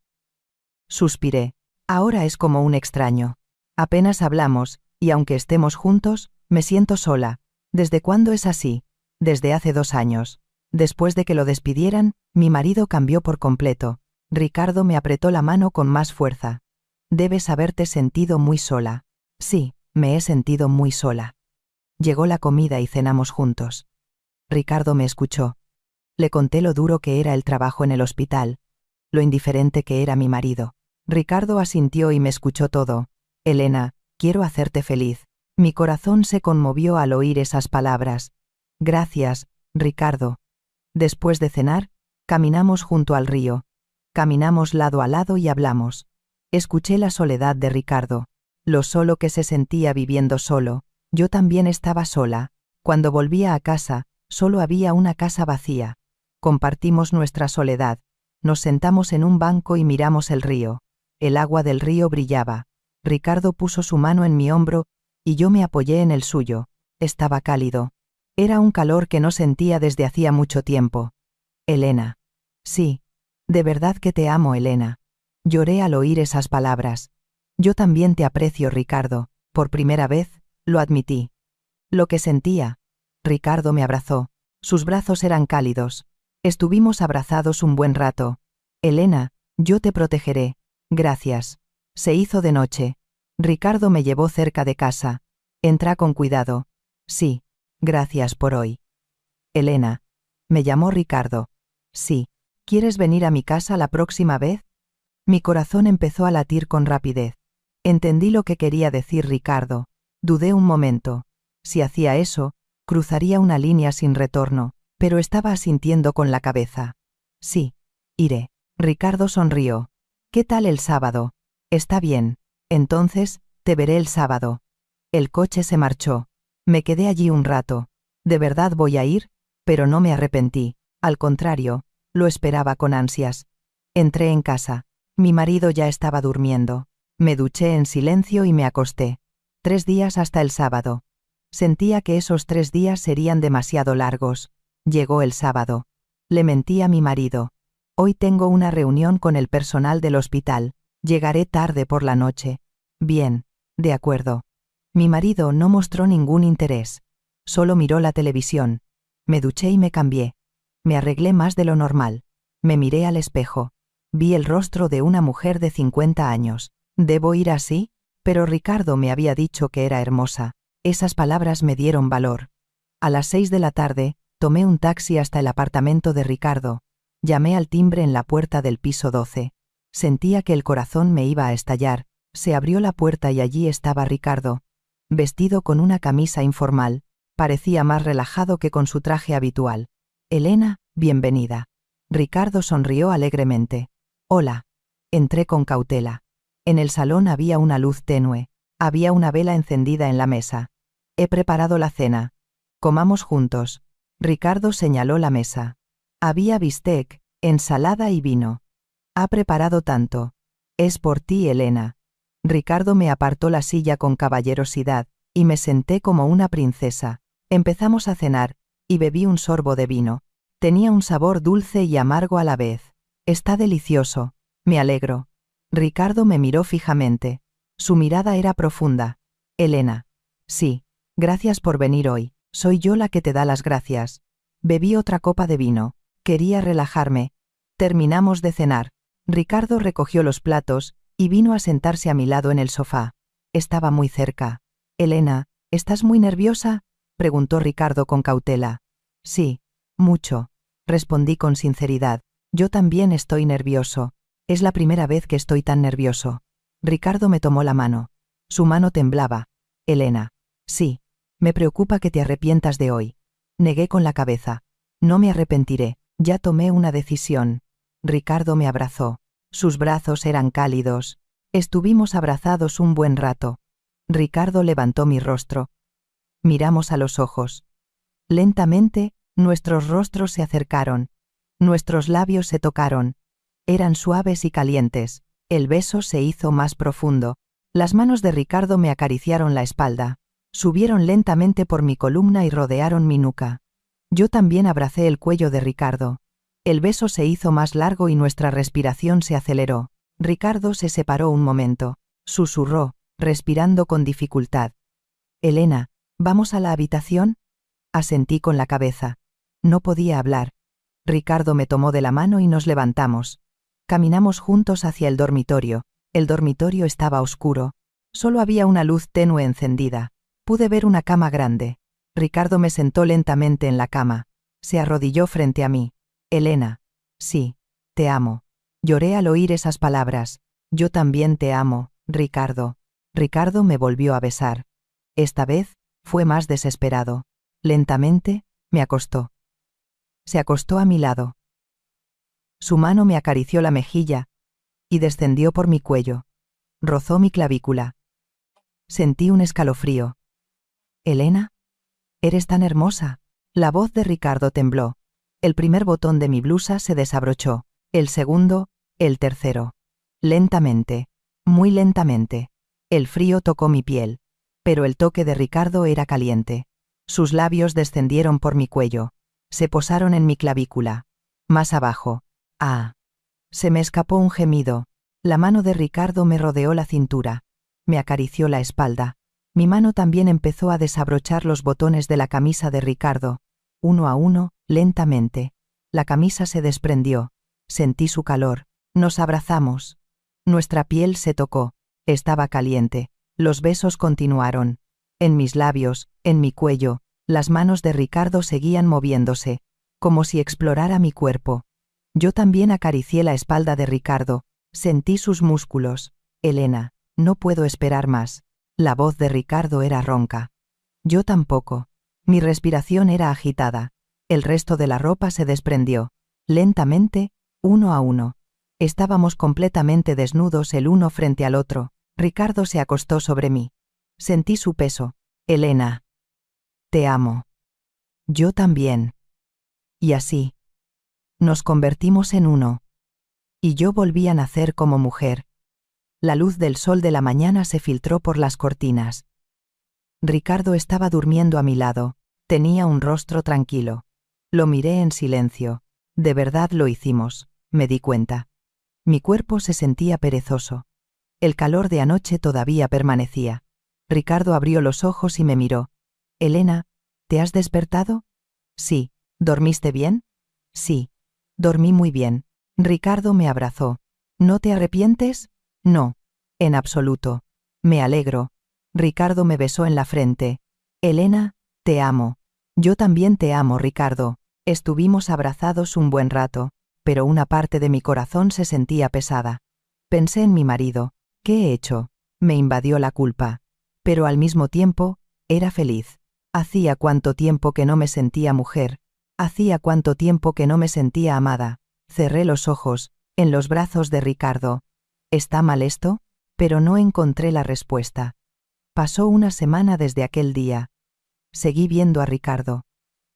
Suspiré. Ahora es como un extraño. Apenas hablamos, y aunque estemos juntos, me siento sola. ¿Desde cuándo es así? Desde hace 2 años. Después de que lo despidieran, mi marido cambió por completo. Ricardo me apretó la mano con más fuerza. Debes haberte sentido muy sola. Sí, me he sentido muy sola. Llegó la comida y cenamos juntos. Ricardo me escuchó. Le conté lo duro que era el trabajo en el hospital, lo indiferente que era mi marido. Ricardo asintió y me escuchó todo. Elena, quiero hacerte feliz. Mi corazón se conmovió al oír esas palabras. Gracias, Ricardo. Después de cenar, caminamos junto al río. Caminamos lado a lado y hablamos. Escuché la soledad de Ricardo. Lo solo que se sentía viviendo solo. Yo también estaba sola. Cuando volvía a casa, solo había una casa vacía. Compartimos nuestra soledad. Nos sentamos en un banco y miramos el río. El agua del río brillaba. Ricardo puso su mano en mi hombro, y yo me apoyé en el suyo. Estaba cálido. Era un calor que no sentía desde hacía mucho tiempo. Elena. Sí. De verdad que te amo, Elena. Lloré al oír esas palabras. Yo también te aprecio, Ricardo. Por primera vez, lo admití. Lo que sentía. Ricardo me abrazó. Sus brazos eran cálidos. Estuvimos abrazados un buen rato. Elena, yo te protegeré. Gracias. Se hizo de noche. Ricardo me llevó cerca de casa. Entra con cuidado. Sí. Gracias por hoy. Elena. Me llamó Ricardo. Sí. ¿Quieres venir a mi casa la próxima vez? Mi corazón empezó a latir con rapidez. Entendí lo que quería decir Ricardo. Dudé un momento. Si hacía eso, cruzaría una línea sin retorno, pero estaba asintiendo con la cabeza. Sí. Iré. Ricardo sonrió. ¿Qué tal el sábado? Está bien. Entonces, te veré el sábado. El coche se marchó. Me quedé allí un rato. De verdad voy a ir, pero no me arrepentí. Al contrario, lo esperaba con ansias. Entré en casa. Mi marido ya estaba durmiendo. Me duché en silencio y me acosté. 3 días hasta el sábado. Sentía que esos 3 días serían demasiado largos. Llegó el sábado. Le mentí a mi marido. Hoy tengo una reunión con el personal del hospital. Llegaré tarde por la noche. Bien, de acuerdo. Mi marido no mostró ningún interés. Solo miró la televisión. Me duché y me cambié. Me arreglé más de lo normal. Me miré al espejo. Vi el rostro de una mujer de 50 años. ¿Debo ir así? Pero Ricardo me había dicho que era hermosa. Esas palabras me dieron valor. A las 6 de la tarde, tomé un taxi hasta el apartamento de Ricardo. Llamé al timbre en la puerta del piso 12. Sentía que el corazón me iba a estallar. Se abrió la puerta y allí estaba Ricardo. Vestido con una camisa informal. Parecía más relajado que con su traje habitual. Elena, bienvenida. Ricardo sonrió alegremente. Hola. Entré con cautela. En el salón había una luz tenue. Había una vela encendida en la mesa. He preparado la cena. Comamos juntos. Ricardo señaló la mesa. Había bistec, ensalada y vino. Ha preparado tanto. Es por ti, Elena. Ricardo me apartó la silla con caballerosidad, y me senté como una princesa. Empezamos a cenar, y bebí un sorbo de vino. Tenía un sabor dulce y amargo a la vez. Está delicioso. Me alegro. Ricardo me miró fijamente. Su mirada era profunda. Elena. Sí. Gracias por venir hoy. Soy yo la que te da las gracias. Bebí otra copa de vino. Quería relajarme. Terminamos de cenar. Ricardo recogió los platos, y vino a sentarse a mi lado en el sofá. Estaba muy cerca. Elena, ¿estás muy nerviosa?, preguntó Ricardo con cautela. Sí, mucho, respondí con sinceridad. Yo también estoy nervioso. Es la primera vez que estoy tan nervioso. Ricardo me tomó la mano. Su mano temblaba. Elena. Sí. Me preocupa que te arrepientas de hoy. Negué con la cabeza. No me arrepentiré. Ya tomé una decisión. Ricardo me abrazó. Sus brazos eran cálidos. Estuvimos abrazados un buen rato. Ricardo levantó mi rostro. Miramos a los ojos. Lentamente, nuestros rostros se acercaron. Nuestros labios se tocaron. Eran suaves y calientes. El beso se hizo más profundo. Las manos de Ricardo me acariciaron la espalda. Subieron lentamente por mi columna y rodearon mi nuca. Yo también abracé el cuello de Ricardo. El beso se hizo más largo y nuestra respiración se aceleró. Ricardo se separó un momento. Susurró, respirando con dificultad. Elena, ¿vamos a la habitación? Asentí con la cabeza. No podía hablar. Ricardo me tomó de la mano y nos levantamos. Caminamos juntos hacia el dormitorio. El dormitorio estaba oscuro. Solo había una luz tenue encendida. Pude ver una cama grande. Ricardo me sentó lentamente en la cama. Se arrodilló frente a mí. Elena. Sí, te amo. Lloré al oír esas palabras. Yo también te amo, Ricardo. Ricardo me volvió a besar. Esta vez, fue más desesperado. Lentamente, me acostó. Se acostó a mi lado. Su mano me acarició la mejilla y descendió por mi cuello. Rozó mi clavícula. Sentí un escalofrío. Elena, eres tan hermosa. La voz de Ricardo tembló. El primer botón de mi blusa se desabrochó. El segundo, el tercero. Lentamente, muy lentamente. El frío tocó mi piel. Pero el toque de Ricardo era caliente. Sus labios descendieron por mi cuello. Se posaron en mi clavícula. Más abajo. Ah. Se me escapó un gemido. La mano de Ricardo me rodeó la cintura. Me acarició la espalda. Mi mano también empezó a desabrochar los botones de la camisa de Ricardo. Uno a uno, lentamente. La camisa se desprendió. Sentí su calor. Nos abrazamos. Nuestra piel se tocó. Estaba caliente. Los besos continuaron. En mis labios, en mi cuello, las manos de Ricardo seguían moviéndose, como si explorara mi cuerpo. Yo también acaricié la espalda de Ricardo. Sentí sus músculos. Elena, no puedo esperar más. La voz de Ricardo era ronca. Yo tampoco. Mi respiración era agitada. El resto de la ropa se desprendió. Lentamente, uno a uno. Estábamos completamente desnudos el uno frente al otro. Ricardo se acostó sobre mí. Sentí su peso. Elena. Te amo. Yo también. Y así. Nos convertimos en uno. Y yo volví a nacer como mujer. La luz del sol de la mañana se filtró por las cortinas. Ricardo estaba durmiendo a mi lado. Tenía un rostro tranquilo. Lo miré en silencio. De verdad lo hicimos, me di cuenta. Mi cuerpo se sentía perezoso. El calor de anoche todavía permanecía. Ricardo abrió los ojos y me miró. Elena, ¿te has despertado? Sí. ¿Dormiste bien? Sí. Dormí muy bien. Ricardo me abrazó. ¿No te arrepientes? No. En absoluto. Me alegro. Ricardo me besó en la frente. Elena, te amo. Yo también te amo, Ricardo. Estuvimos abrazados un buen rato, pero una parte de mi corazón se sentía pesada. Pensé en mi marido. ¿Qué he hecho? Me invadió la culpa. Pero al mismo tiempo, era feliz. Hacía cuánto tiempo que no me sentía mujer. Hacía cuánto tiempo que no me sentía amada. Cerré los ojos, en los brazos de Ricardo. ¿Está mal esto? Pero no encontré la respuesta. Pasó una semana desde aquel día. Seguí viendo a Ricardo.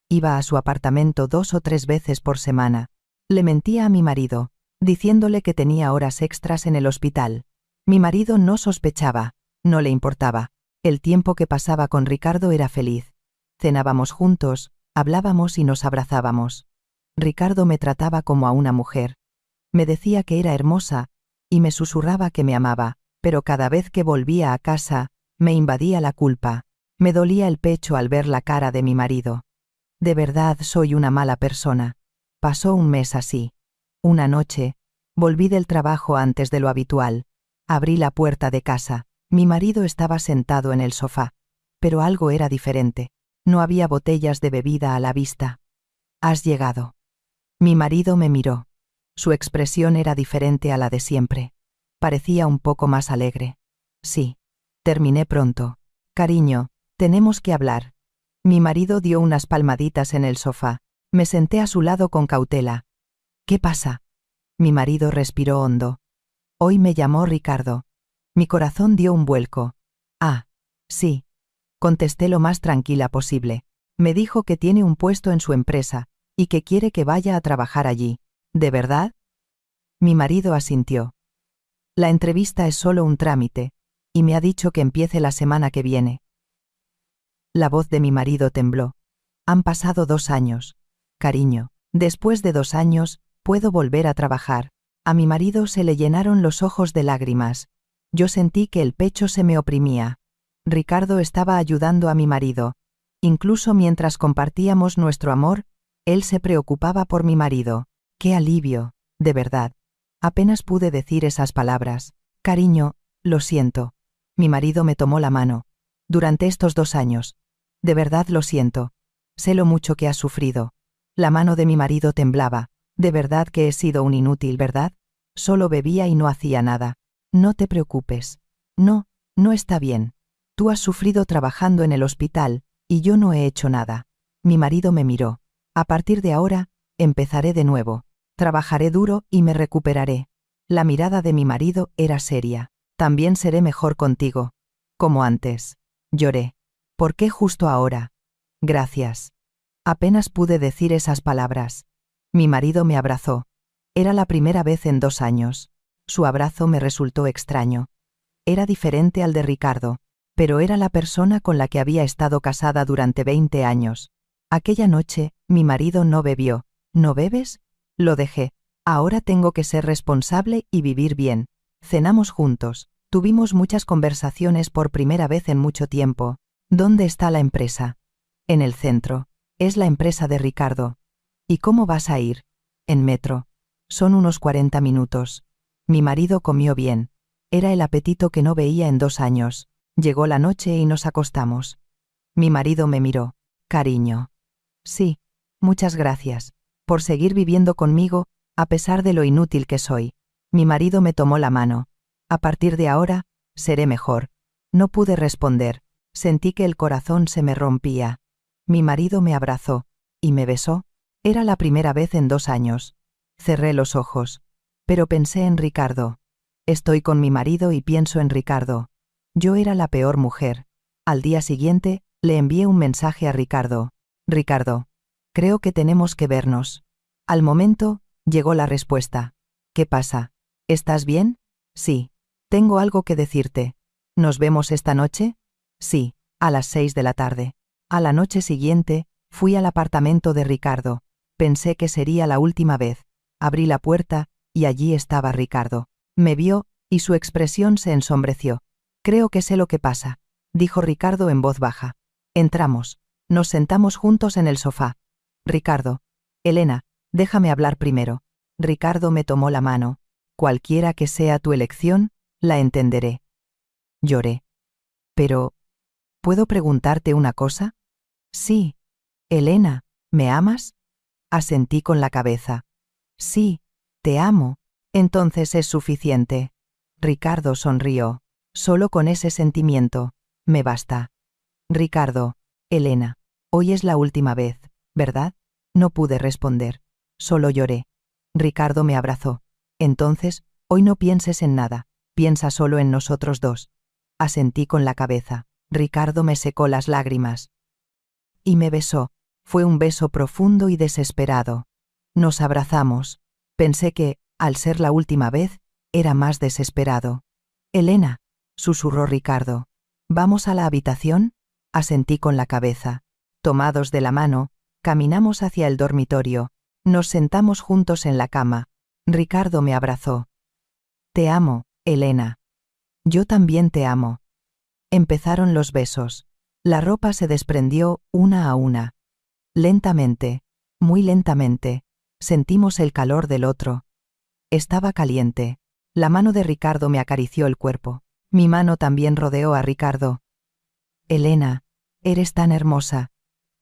Iba a su apartamento 2 o 3 veces por semana. Le mentía a mi marido, diciéndole que tenía horas extras en el hospital. Mi marido no sospechaba, no le importaba. El tiempo que pasaba con Ricardo era feliz. Cenábamos juntos, hablábamos y nos abrazábamos. Ricardo me trataba como a una mujer. Me decía que era hermosa, y me susurraba que me amaba, pero cada vez que volvía a casa, me invadía la culpa. Me dolía el pecho al ver la cara de mi marido. De verdad soy una mala persona. Pasó un mes así. Una noche, volví del trabajo antes de lo habitual. Abrí la puerta de casa. Mi marido estaba sentado en el sofá. Pero algo era diferente. No había botellas de bebida a la vista. «¿Has llegado?» Mi marido me miró. Su expresión era diferente a la de siempre. Parecía un poco más alegre. «Sí. Terminé pronto. Cariño, tenemos que hablar». Mi marido dio unas palmaditas en el sofá. Me senté a su lado con cautela. «¿Qué pasa?» Mi marido respiró hondo. «Hoy me llamó Ricardo». Mi corazón dio un vuelco. «Ah, sí», contesté lo más tranquila posible. «Me dijo que tiene un puesto en su empresa y que quiere que vaya a trabajar allí. ¿De verdad?» Mi marido asintió. «La entrevista es solo un trámite, y me ha dicho que empiece la semana que viene». La voz de mi marido tembló. «Han pasado 2 años. Cariño, después de 2 años, puedo volver a trabajar». A mi marido se le llenaron los ojos de lágrimas. Yo sentí que el pecho se me oprimía. Ricardo estaba ayudando a mi marido. Incluso mientras compartíamos nuestro amor, él se preocupaba por mi marido. ¡Qué alivio! De verdad. Apenas pude decir esas palabras. «Cariño, lo siento». Mi marido me tomó la mano. «Durante estos 2 años. De verdad lo siento. Sé lo mucho que has sufrido». La mano de mi marido temblaba. «De verdad que he sido un inútil, ¿verdad? Solo bebía y no hacía nada». «No te preocupes. No, no está bien. Tú has sufrido trabajando en el hospital, y yo no he hecho nada». Mi marido me miró. «A partir de ahora, empezaré de nuevo. Trabajaré duro y me recuperaré». La mirada de mi marido era seria. «También seré mejor contigo. Como antes». Lloré. «¿Por qué justo ahora?» «Gracias». Apenas pude decir esas palabras. Mi marido me abrazó. Era la primera vez en 2 años. Su abrazo me resultó extraño. Era diferente al de Ricardo, pero era la persona con la que había estado casada durante 20 años. Aquella noche, mi marido no bebió. «¿No bebes?» Lo dejé. Ahora tengo que ser responsable y vivir bien. Cenamos juntos. Tuvimos muchas conversaciones por primera vez en mucho tiempo. «¿Dónde está la empresa?» «En el centro. Es la empresa de Ricardo». «¿Y cómo vas a ir?» «En metro. Son unos 40 minutos». Mi marido comió bien. Era el apetito que no veía en 2 años. Llegó la noche y nos acostamos. Mi marido me miró. «Cariño». «Sí, muchas gracias. Por seguir viviendo conmigo, a pesar de lo inútil que soy». Mi marido me tomó la mano. «A partir de ahora, seré mejor». No pude responder. Sentí que el corazón se me rompía. Mi marido me abrazó. Y me besó. Era la primera vez en 2 años. Cerré los ojos. Pero pensé en Ricardo. Estoy con mi marido y pienso en Ricardo. Yo era la peor mujer. Al día siguiente, le envié un mensaje a Ricardo. «Ricardo, creo que tenemos que vernos». Al momento, llegó la respuesta. «¿Qué pasa? ¿Estás bien?» «Sí. Tengo algo que decirte». «¿Nos vemos esta noche?» «Sí, a las 6 de la tarde». A la noche siguiente, fui al apartamento de Ricardo. Pensé que sería la última vez. Abrí la puerta, y allí estaba Ricardo. Me vio, y su expresión se ensombreció. «Creo que sé lo que pasa», dijo Ricardo en voz baja. Entramos. Nos sentamos juntos en el sofá. «Ricardo». «Elena, déjame hablar primero». Ricardo me tomó la mano. «Cualquiera que sea tu elección, la entenderé». Lloré. «Pero, ¿puedo preguntarte una cosa?» «Sí». «Elena, ¿me amas?» Asentí con la cabeza. «Sí, te amo». «Entonces es suficiente». Ricardo sonrió. «Solo con ese sentimiento, me basta». «Ricardo, Elena, hoy es la última vez, ¿verdad?» No pude responder. Solo lloré. Ricardo me abrazó. «Entonces, hoy no pienses en nada. Piensa solo en nosotros dos». Asentí con la cabeza. Ricardo me secó las lágrimas. Y me besó. Fue un beso profundo y desesperado. Nos abrazamos. Pensé que, al ser la última vez, era más desesperado. «Elena», susurró Ricardo. «¿Vamos a la habitación?» Asentí con la cabeza. Tomados de la mano, caminamos hacia el dormitorio. Nos sentamos juntos en la cama. Ricardo me abrazó. «Te amo, Elena». «Yo también te amo». Empezaron los besos. La ropa se desprendió una a una. Lentamente, muy lentamente, sentimos el calor del otro. Estaba caliente. La mano de Ricardo me acarició el cuerpo. Mi mano también rodeó a Ricardo. Elena, eres tan hermosa.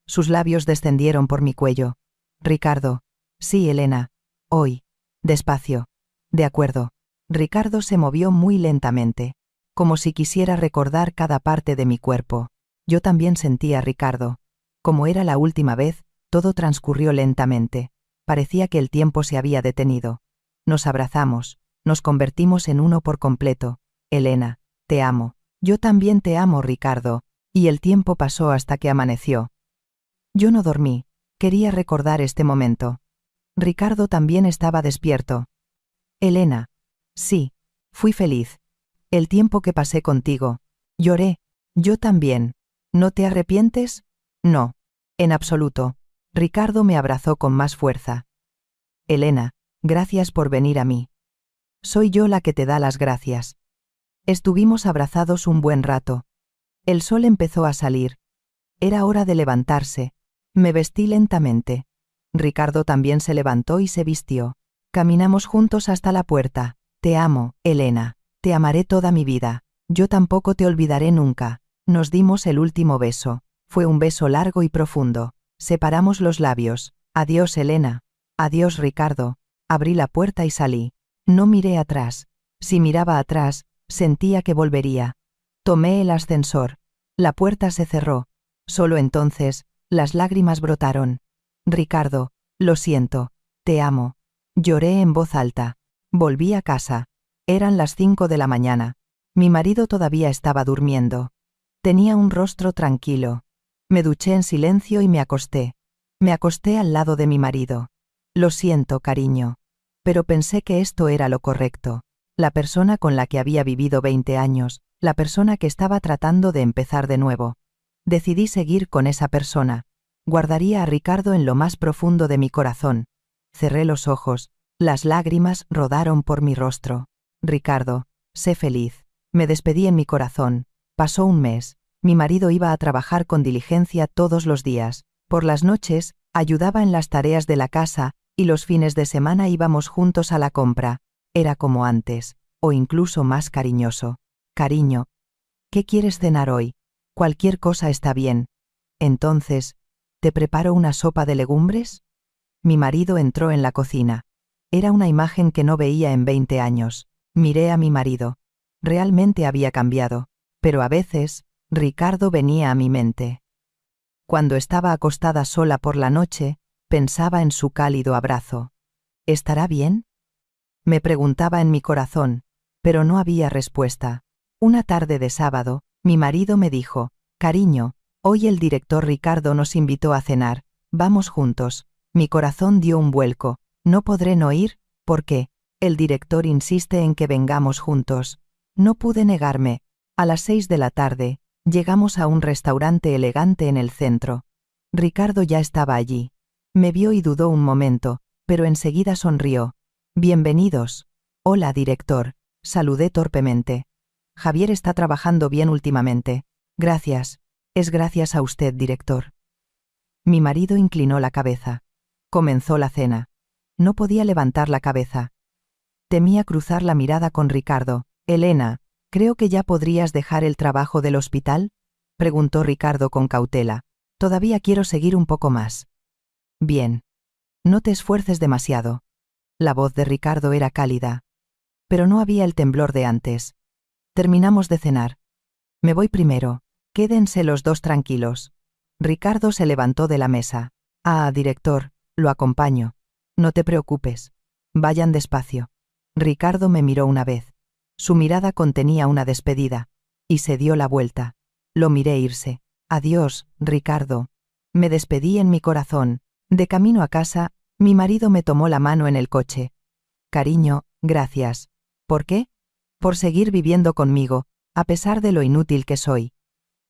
Sus labios descendieron por mi cuello. Ricardo. Sí, Elena. Hoy. Despacio. De acuerdo. Ricardo se movió muy lentamente, como si quisiera recordar cada parte de mi cuerpo. Yo también sentía a Ricardo. Como era la última vez, todo transcurrió lentamente. Parecía que el tiempo se había detenido. Nos abrazamos, nos convertimos en uno por completo. Elena, te amo. Yo también te amo, Ricardo. Y el tiempo pasó hasta que amaneció. Yo no dormí. Quería recordar este momento. Ricardo también estaba despierto. Elena. Sí. Fui feliz. El tiempo que pasé contigo. Lloré. Yo también. ¿No te arrepientes? No. En absoluto. Ricardo me abrazó con más fuerza. Elena, gracias por venir a mí. Soy yo la que te da las gracias. Estuvimos abrazados un buen rato. El sol empezó a salir. Era hora de levantarse. Me vestí lentamente. Ricardo también se levantó y se vistió. Caminamos juntos hasta la puerta. Te amo, Elena. Te amaré toda mi vida. Yo tampoco te olvidaré nunca. Nos dimos el último beso. Fue un beso largo y profundo. Separamos los labios. Adiós, Elena. Adiós, Ricardo. Abrí la puerta y salí. No miré atrás. Si miraba atrás, sentía que volvería. Tomé el ascensor. La puerta se cerró. Solo entonces, las lágrimas brotaron. Ricardo, lo siento. Te amo. Lloré en voz alta. Volví a casa. Eran las 5 de la mañana. Mi marido todavía estaba durmiendo. Tenía un rostro tranquilo. Me duché en silencio y me acosté. Me acosté al lado de mi marido. Lo siento, cariño. Pero pensé que esto era lo correcto. La persona con la que había vivido 20 años, la persona que estaba tratando de empezar de nuevo. Decidí seguir con esa persona. Guardaría a Ricardo en lo más profundo de mi corazón. Cerré los ojos. Las lágrimas rodaron por mi rostro. Ricardo, sé feliz. Me despedí en mi corazón. Pasó un mes. Mi marido iba a trabajar con diligencia todos los días. Por las noches, ayudaba en las tareas de la casa, y los fines de semana íbamos juntos a la compra. Era como antes, o incluso más cariñoso. Cariño, ¿qué quieres cenar hoy? Cualquier cosa está bien. Entonces, ¿te preparo una sopa de legumbres? Mi marido entró en la cocina. Era una imagen que no veía en 20 años. Miré a mi marido. Realmente había cambiado. Pero a veces, Ricardo venía a mi mente. Cuando estaba acostada sola por la noche, pensaba en su cálido abrazo. ¿Estará bien? Me preguntaba en mi corazón, pero no había respuesta. Una tarde de sábado, mi marido me dijo, cariño, hoy el director Ricardo nos invitó a cenar, vamos juntos. Mi corazón dio un vuelco. No podré no ir, ¿por qué? El director insiste en que vengamos juntos. No pude negarme. A las 6 de la tarde, llegamos a un restaurante elegante en el centro. Ricardo ya estaba allí. Me vio y dudó un momento, pero enseguida sonrió. Bienvenidos. Hola, director. Saludé torpemente. Javier está trabajando bien últimamente. Gracias. Es gracias a usted, director. Mi marido inclinó la cabeza. Comenzó la cena. No podía levantar la cabeza. Temía cruzar la mirada con Ricardo. Elena, creo que ya podrías dejar el trabajo del hospital, preguntó Ricardo con cautela. Todavía quiero seguir un poco más. Bien. No te esfuerces demasiado. La voz de Ricardo era cálida. Pero no había el temblor de antes. Terminamos de cenar. Me voy primero. Quédense los dos tranquilos. Ricardo se levantó de la mesa. Ah, director, lo acompaño. No te preocupes. Vayan despacio. Ricardo me miró una vez. Su mirada contenía una despedida. Y se dio la vuelta. Lo miré irse. Adiós, Ricardo. Me despedí en mi corazón. De camino a casa, mi marido me tomó la mano en el coche. Cariño, gracias. ¿Por qué? Por seguir viviendo conmigo, a pesar de lo inútil que soy.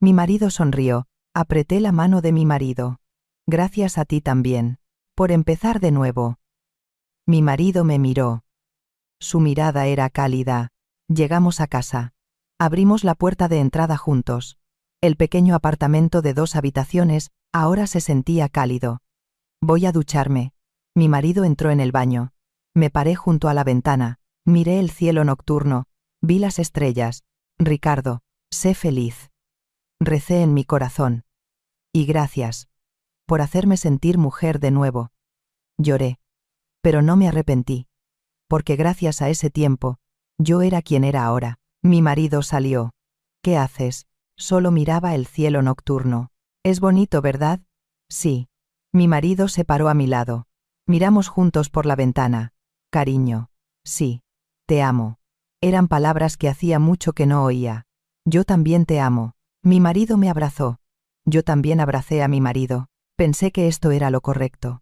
Mi marido sonrió. Apreté la mano de mi marido. Gracias a ti también. Por empezar de nuevo. Mi marido me miró. Su mirada era cálida. Llegamos a casa. Abrimos la puerta de entrada juntos. El pequeño apartamento de 2 habitaciones ahora se sentía cálido. Voy a ducharme. Mi marido entró en el baño. Me paré junto a la ventana. Miré el cielo nocturno, vi las estrellas. Ricardo, sé feliz. Recé en mi corazón. Y gracias por hacerme sentir mujer de nuevo. Lloré. Pero no me arrepentí. Porque gracias a ese tiempo, yo era quien era ahora. Mi marido salió. ¿Qué haces? Solo miraba el cielo nocturno. Es bonito, ¿verdad? Sí. Mi marido se paró a mi lado. Miramos juntos por la ventana. Cariño. Sí. Te amo. Eran palabras que hacía mucho que no oía. Yo también te amo. Mi marido me abrazó. Yo también abracé a mi marido. Pensé que esto era lo correcto.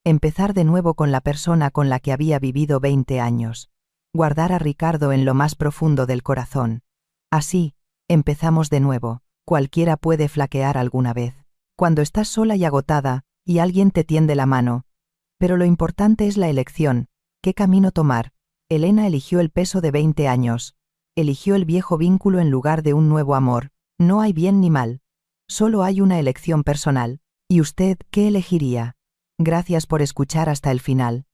Empezar de nuevo con la persona con la que había vivido 20 años. Guardar a Ricardo en lo más profundo del corazón. Así, empezamos de nuevo. Cualquiera puede flaquear alguna vez. Cuando estás sola y agotada, y alguien te tiende la mano. Pero lo importante es la elección. ¿Qué camino tomar? Elena eligió el peso de 20 años. Eligió el viejo vínculo en lugar de un nuevo amor. No hay bien ni mal. Solo hay una elección personal. ¿Y usted qué elegiría? Gracias por escuchar hasta el final.